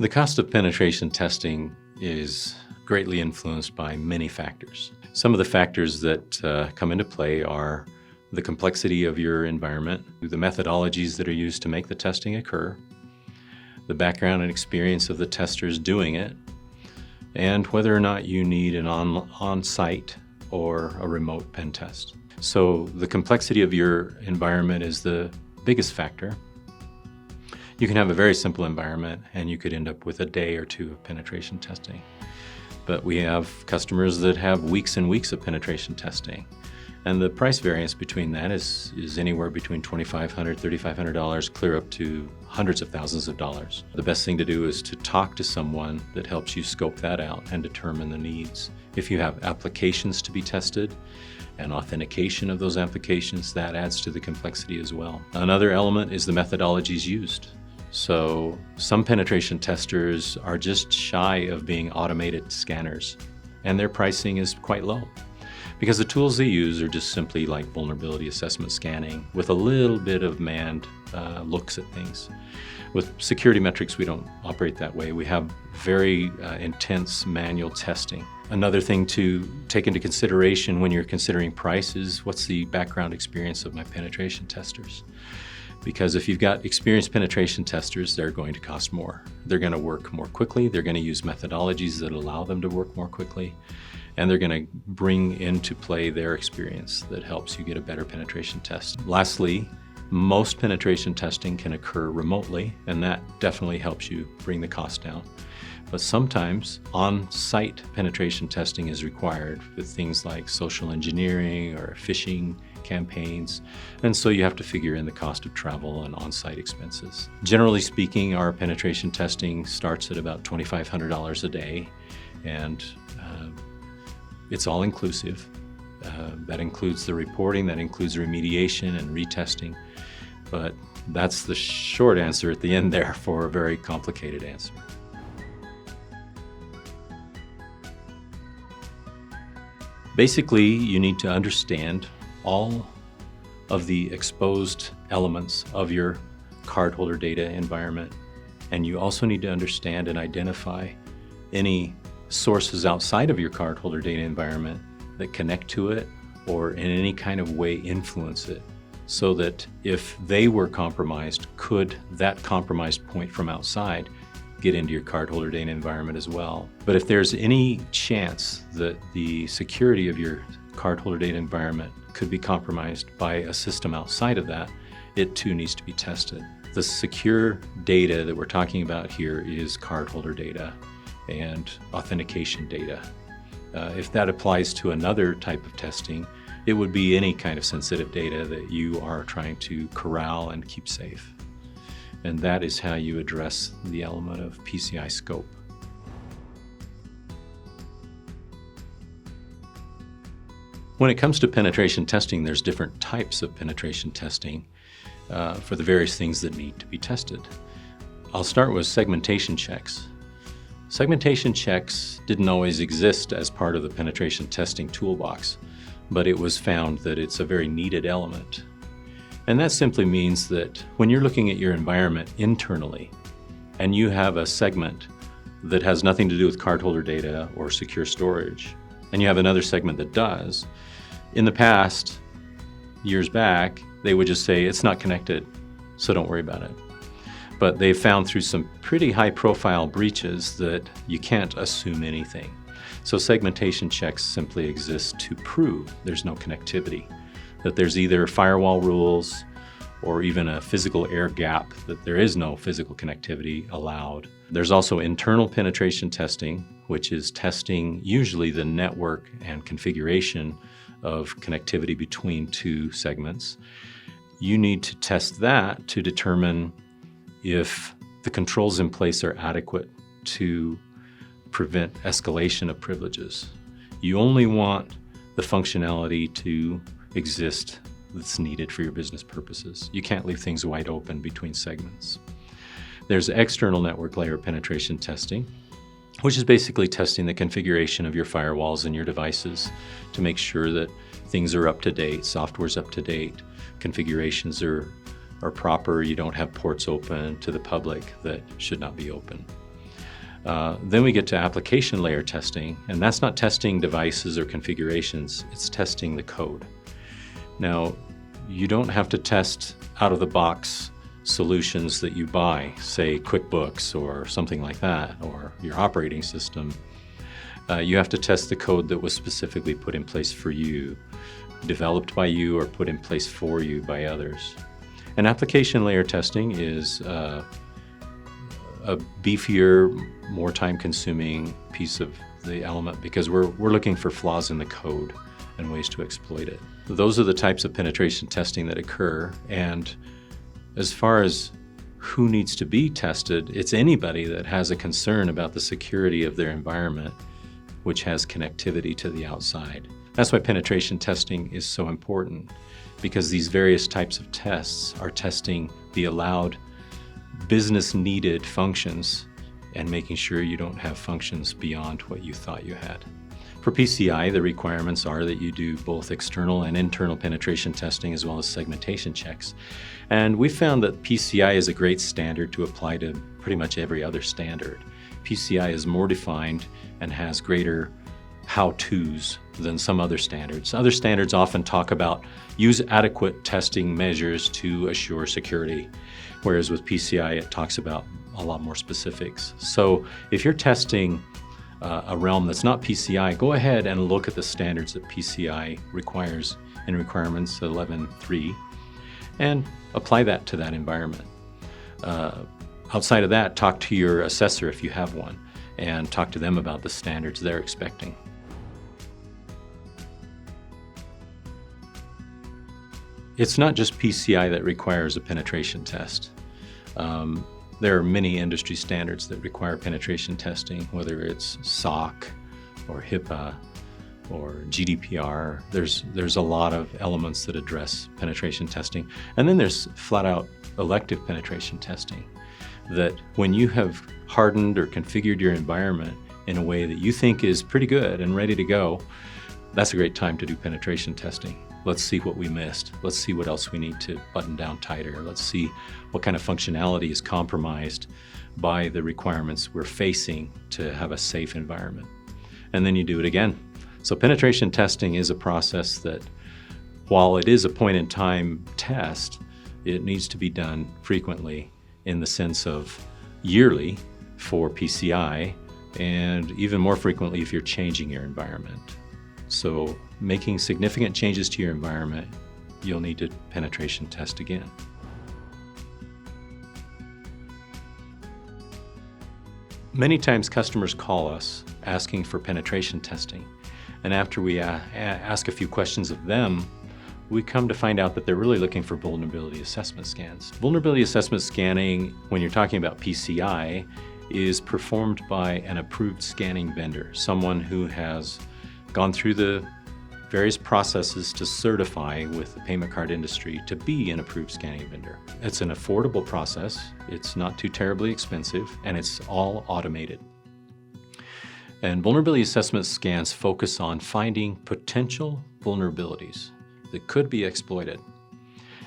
The cost of penetration testing is greatly influenced by many factors. Some of the factors that come into play are the complexity of your environment, the methodologies that are used to make the testing occur, the background and experience of the testers doing it, and whether or not you need an on-site or a remote pen test. So the complexity of your environment is the biggest factor. You can have a very simple environment and you could end up with a day or two of penetration testing. But we have customers that have weeks and weeks of penetration testing. And the price variance between that is anywhere between $2,500, $3,500 clear up to hundreds of thousands of dollars. The best thing to do is to talk to someone that helps you scope that out and determine the needs. If you have applications to be tested and authentication of those applications, that adds to the complexity as well. Another element is the methodologies used. So some penetration testers are just shy of being automated scanners, and their pricing is quite low because the tools they use are just simply like vulnerability assessment scanning with a little bit of manned looks at things. With SecurityMetrics, we don't operate that way. We have very intense manual testing. Another thing to take into consideration when you're considering price is what's the background experience of my penetration testers. Because if you've got experienced penetration testers, they're going to cost more. They're going to work more quickly. They're going to use methodologies that allow them to work more quickly. And they're going to bring into play their experience that helps you get a better penetration test. Lastly, most penetration testing can occur remotely, and that definitely helps you bring the cost down. But sometimes on-site penetration testing is required with things like social engineering or phishing campaigns, and so you have to figure in the cost of travel and on-site expenses. Generally speaking, our penetration testing starts at about $2,500 a day, and it's all inclusive. That includes the reporting, that includes remediation and retesting, but that's the short answer at the end there for a very complicated answer. Basically, you need to understand all of the exposed elements of your cardholder data environment, and you also need to understand and identify any sources outside of your cardholder data environment that connect to it or in any kind of way influence it, so that if they were compromised, could that compromised point from outside get into your cardholder data environment as well. But if there's any chance that the security of your cardholder data environment could be compromised by a system outside of that, it too needs to be tested. The secure data that we're talking about here is cardholder data and authentication data. If that applies to another type of testing, it would be any kind of sensitive data that you are trying to corral and keep safe. And that is how you address the element of PCI scope. When it comes to penetration testing, there's different types of penetration testing for the various things that need to be tested. I'll start with segmentation checks. Segmentation checks didn't always exist as part of the penetration testing toolbox, but it was found that it's a very needed element. And that simply means that when you're looking at your environment internally and you have a segment that has nothing to do with cardholder data or secure storage, and you have another segment that does, in the past, years back, they would just say, it's not connected, so don't worry about it. But they found through some pretty high-profile breaches that you can't assume anything. So segmentation checks simply exist to prove there's no connectivity, that there's either firewall rules or even a physical air gap, that there is no physical connectivity allowed. There's also internal penetration testing, which is testing usually the network and configuration of connectivity between two segments. You need to test that to determine if the controls in place are adequate to prevent escalation of privileges. You only want the functionality to exist that's needed for your business purposes. You can't leave things wide open between segments. There's external network layer penetration testing, which is basically testing the configuration of your firewalls and your devices to make sure that things are up to date, software's up to date, configurations are proper, you don't have ports open to the public that should not be open. Then we get to application layer testing, and that's not testing devices or configurations, it's testing the code. Now, you don't have to test out-of-the-box solutions that you buy, say QuickBooks or something like that, or your operating system. You have to test the code that was specifically put in place for you, developed by you or put in place for you by others. And application layer testing is a beefier, more time-consuming piece of the element because we're looking for flaws in the code and ways to exploit it. Those are the types of penetration testing that occur, and as far as who needs to be tested, it's anybody that has a concern about the security of their environment, which has connectivity to the outside. That's why penetration testing is so important, because these various types of tests are testing the allowed business-needed functions and making sure you don't have functions beyond what you thought you had. For PCI, the requirements are that you do both external and internal penetration testing as well as segmentation checks. And we found that PCI is a great standard to apply to pretty much every other standard. PCI is more defined and has greater how-tos than some other standards. Other standards often talk about use adequate testing measures to assure security, whereas with PCI it talks about a lot more specifics. So if you're testing a realm that's not PCI, go ahead and look at the standards that PCI requires in requirements 11.3 and apply that to that environment. Outside of that, talk to your assessor if you have one and talk to them about the standards they're expecting. It's not just PCI that requires a penetration test. There are many industry standards that require penetration testing, whether it's SOC or HIPAA or GDPR. There's a lot of elements that address penetration testing. And then there's flat out elective penetration testing, that when you have hardened or configured your environment in a way that you think is pretty good and ready to go, that's a great time to do penetration testing. Let's see what we missed. Let's see what else we need to button down tighter. Let's see what kind of functionality is compromised by the requirements we're facing to have a safe environment. And then you do it again. So penetration testing is a process that, while it is a point-in-time test, it needs to be done frequently, in the sense of yearly for PCI, and even more frequently if you're changing your environment. So making significant changes to your environment, you'll need to penetration test again. Many times customers call us asking for penetration testing, and after we ask a few questions of them, we come to find out that they're really looking for vulnerability assessment scans. Vulnerability assessment scanning, when you're talking about PCI, is performed by an approved scanning vendor, someone who has gone through the various processes to certify with the payment card industry to be an approved scanning vendor. It's an affordable process, it's not too terribly expensive, and it's all automated. And vulnerability assessment scans focus on finding potential vulnerabilities that could be exploited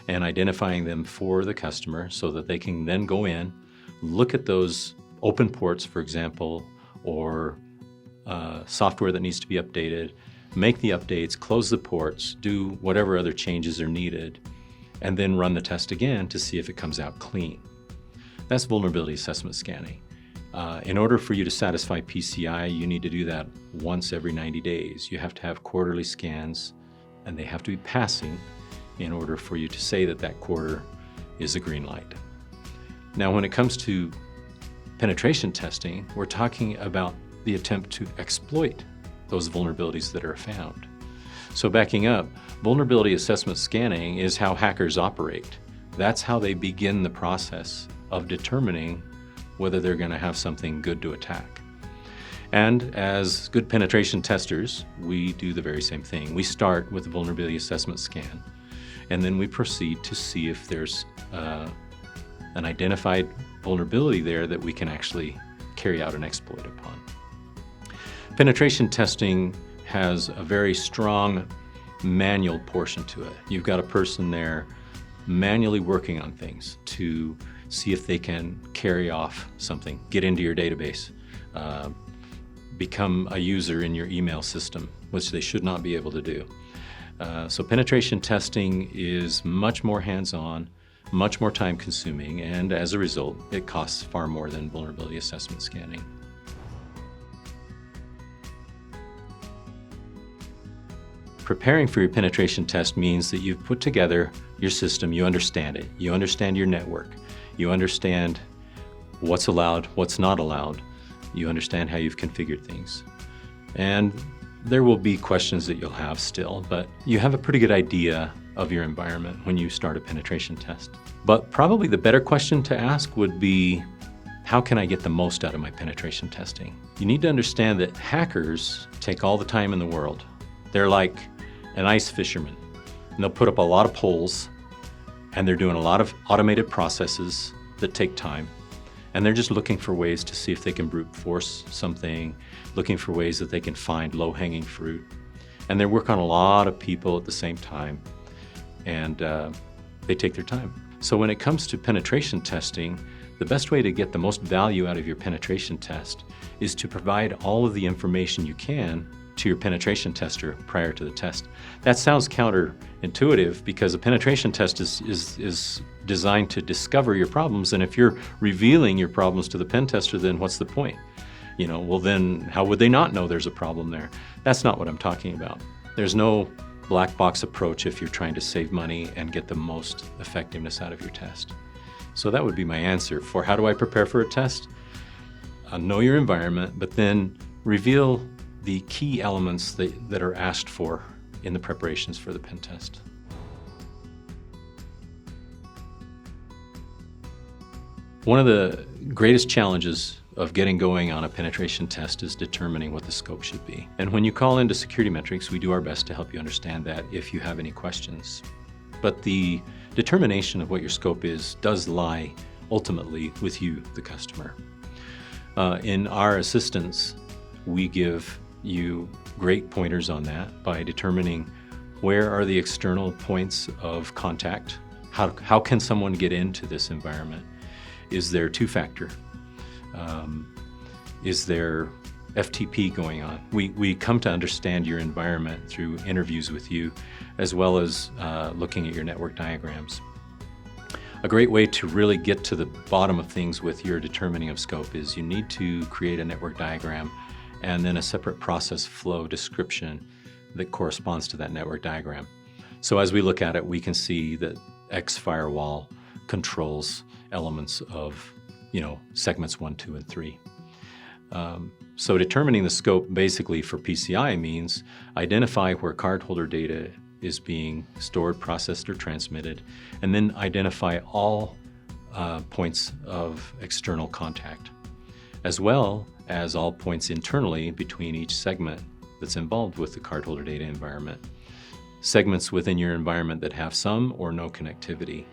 and identifying them for the customer so that they can then go in, look at those open ports, for example, or software that needs to be updated, make the updates, close the ports, do whatever other changes are needed, and then run the test again to see if it comes out clean. That's vulnerability assessment scanning. In order for you to satisfy PCI, you need to do that once every 90 days. You have to have quarterly scans, and they have to be passing in order for you to say that that quarter is a green light. Now, when it comes to penetration testing, we're talking about the attempt to exploit those vulnerabilities that are found. So backing up, vulnerability assessment scanning is how hackers operate. That's how they begin the process of determining whether they're going to have something good to attack. And as good penetration testers, we do the very same thing. We start with a vulnerability assessment scan, and then we proceed to see if there's an identified vulnerability there that we can actually carry out an exploit upon. Penetration testing has a very strong manual portion to it. You've got a person there manually working on things to see if they can carry off something, get into your database, become a user in your email system, which they should not be able to do. So penetration testing is much more hands-on, much more time-consuming, and as a result, it costs far more than vulnerability assessment scanning. Preparing for your penetration test means that you've put together your system, you understand it, you understand your network, you understand what's allowed, what's not allowed, you understand how you've configured things. And there will be questions that you'll have still, but you have a pretty good idea of your environment when you start a penetration test. But probably the better question to ask would be, how can I get the most out of my penetration testing? You need to understand that hackers take all the time in the world. They're like an ice fisherman, and they'll put up a lot of poles, and they're doing a lot of automated processes that take time, and they're just looking for ways to see if they can brute force something, looking for ways that they can find low-hanging fruit. And they work on a lot of people at the same time, and they take their time. So when it comes to penetration testing, the best way to get the most value out of your penetration test is to provide all of the information you can to your penetration tester prior to the test. That sounds counterintuitive because a penetration test is designed to discover your problems, and if you're revealing your problems to the pen tester, then what's the point? Well then, how would they not know there's a problem there? That's not what I'm talking about. There's no black box approach if you're trying to save money and get the most effectiveness out of your test. So that would be my answer for how do I prepare for a test? Know your environment, but then reveal the key elements that are asked for in the preparations for the pen test. One of the greatest challenges of getting going on a penetration test is determining what the scope should be. And when you call into SecurityMetrics, we do our best to help you understand that if you have any questions. But the determination of what your scope is does lie ultimately with you, the customer. In our assistance, we give you great pointers on that by determining where are the external points of contact. How can someone get into this environment? Is there two-factor? Is there FTP going on? We come to understand your environment through interviews with you, as well as looking at your network diagrams. A great way to really get to the bottom of things with your determining of scope is you need to create a network diagram and then a separate process flow description that corresponds to that network diagram. So as we look at it, we can see that X firewall controls elements of, segments 1, 2, and 3. So determining the scope basically for PCI means identify where cardholder data is being stored, processed, or transmitted, and then identify all points of external contact, as well as all points internally between each segment that's involved with the cardholder data environment. Segments within your environment that have some or no connectivity.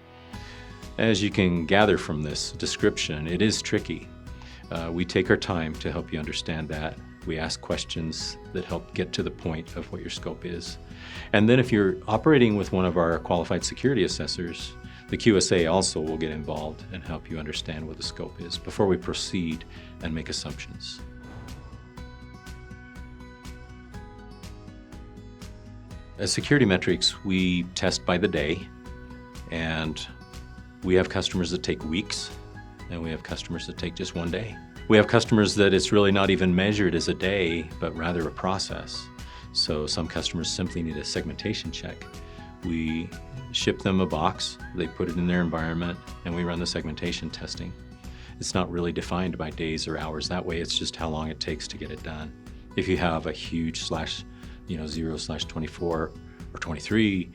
As you can gather from this description, it is tricky. We take our time to help you understand that. We ask questions that help get to the point of what your scope is. And then if you're operating with one of our qualified security assessors, the QSA also will get involved and help you understand what the scope is before we proceed and make assumptions. At SecurityMetrics, we test by the day, and we have customers that take weeks, and we have customers that take just one day. We have customers that it's really not even measured as a day, but rather a process. So some customers simply need a segmentation check. We ship them a box, they put it in their environment, and we run the segmentation testing. It's not really defined by days or hours. That way, it's just how long it takes to get it done. If you have a huge /0/24 or 23,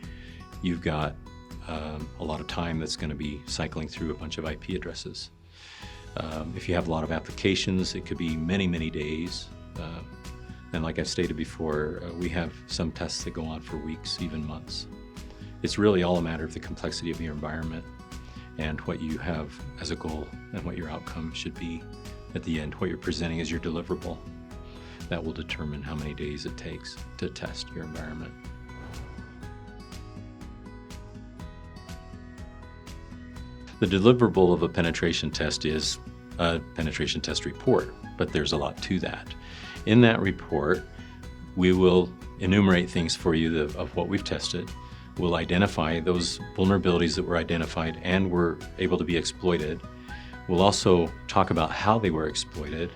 you've got a lot of time that's going to be cycling through a bunch of IP addresses. If you have a lot of applications, it could be many, many days. And like I've stated before, we have some tests that go on for weeks, even months. It's really all a matter of the complexity of your environment and what you have as a goal and what your outcome should be at the end, what you're presenting as your deliverable. That will determine how many days it takes to test your environment. The deliverable of a penetration test is a penetration test report, but there's a lot to that. In that report, we will enumerate things for you of what we've tested. We'll identify those vulnerabilities that were identified and were able to be exploited. We'll also talk about how they were exploited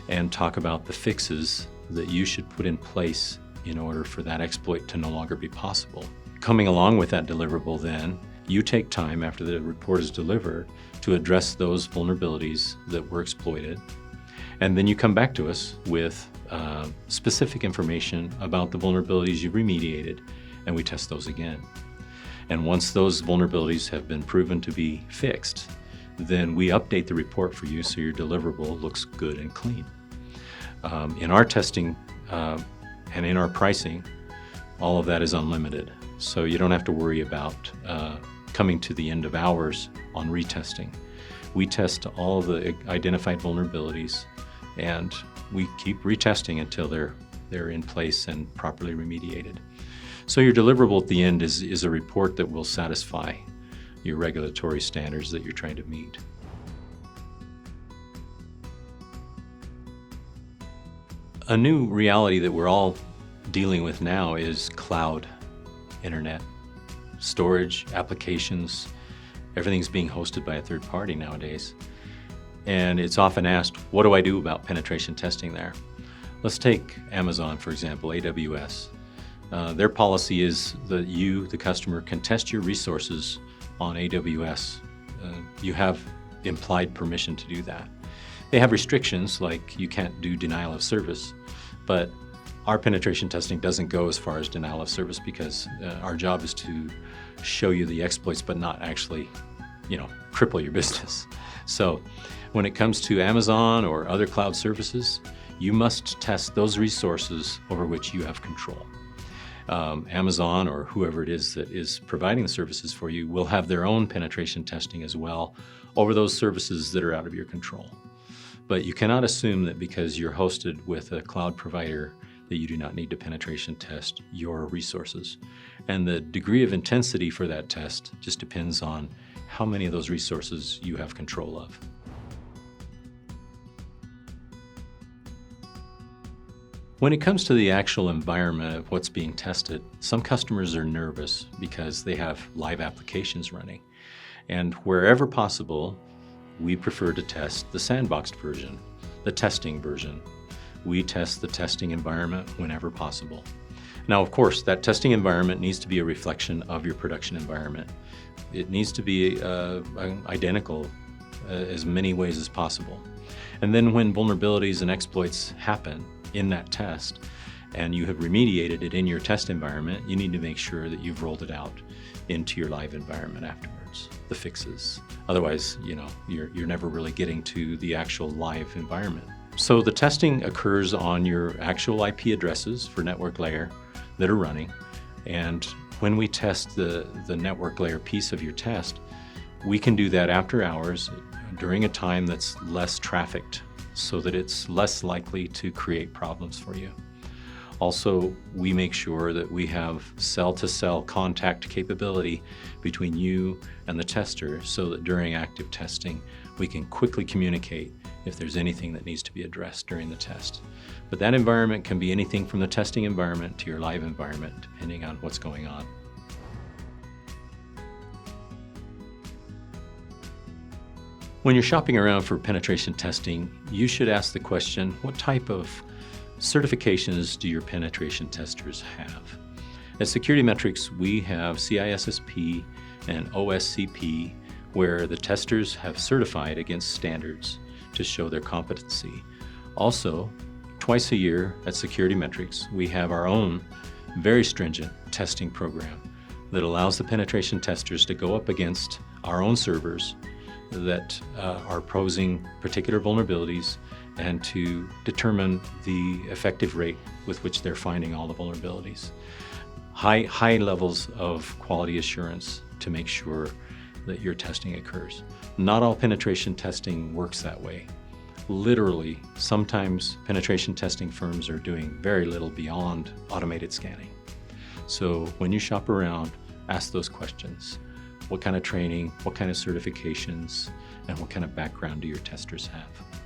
and talk about the fixes that you should put in place in order for that exploit to no longer be possible. Coming along with that deliverable then, you take time after the report is delivered to address those vulnerabilities that were exploited. And then you come back to us with specific information about the vulnerabilities you've remediated, and we test those again. And once those vulnerabilities have been proven to be fixed, then we update the report for you so your deliverable looks good and clean. In our testing and in our pricing, all of that is unlimited. So you don't have to worry about coming to the end of hours on retesting. We test all of the identified vulnerabilities, and we keep retesting until they're in place and properly remediated. So your deliverable at the end is a report that will satisfy your regulatory standards that you're trying to meet. A new reality that we're all dealing with now is cloud internet, storage, applications. Everything's being hosted by a third party nowadays. And it's often asked, what do I do about penetration testing there? Let's take Amazon, for example, AWS. Their policy is that you, the customer, can test your resources on AWS. You have implied permission to do that. They have restrictions like you can't do denial of service, but our penetration testing doesn't go as far as denial of service because our job is to show you the exploits but not actually, cripple your business. So when it comes to Amazon or other cloud services, you must test those resources over which you have control. Amazon or whoever it is that is providing the services for you will have their own penetration testing as well over those services that are out of your control. But you cannot assume that because you're hosted with a cloud provider that you do not need to penetration test your resources. And the degree of intensity for that test just depends on how many of those resources you have control of. When it comes to the actual environment of what's being tested, some customers are nervous because they have live applications running. And wherever possible, we prefer to test the sandboxed version, the testing version. We test the testing environment whenever possible. Now, of course, that testing environment needs to be a reflection of your production environment. It needs to be identical as many ways as possible. And then when vulnerabilities and exploits happen in that test and you have remediated it in your test environment, you need to make sure that you've rolled it out into your live environment afterwards, the fixes. Otherwise, you're never really getting to the actual live environment. So the testing occurs on your actual IP addresses for network layer that are running. And when we test the network layer piece of your test, we can do that after hours during a time that's less trafficked so that it's less likely to create problems for you. Also, we make sure that we have cell-to-cell contact capability between you and the tester so that during active testing, we can quickly communicate if there's anything that needs to be addressed during the test. But that environment can be anything from the testing environment to your live environment, depending on what's going on. When you're shopping around for penetration testing, you should ask the question, what type of certifications do your penetration testers have? At SecurityMetrics, we have CISSP and OSCP, where the testers have certified against standards to show their competency. Also, twice a year at SecurityMetrics, we have our own very stringent testing program that allows the penetration testers to go up against our own servers that are posing particular vulnerabilities and to determine the effective rate with which they're finding all the vulnerabilities. High levels of quality assurance to make sure that your testing occurs. Not all penetration testing works that way. Literally, sometimes penetration testing firms are doing very little beyond automated scanning. So when you shop around, ask those questions. what kind of training, what kind of certifications, and what kind of background do your testers have.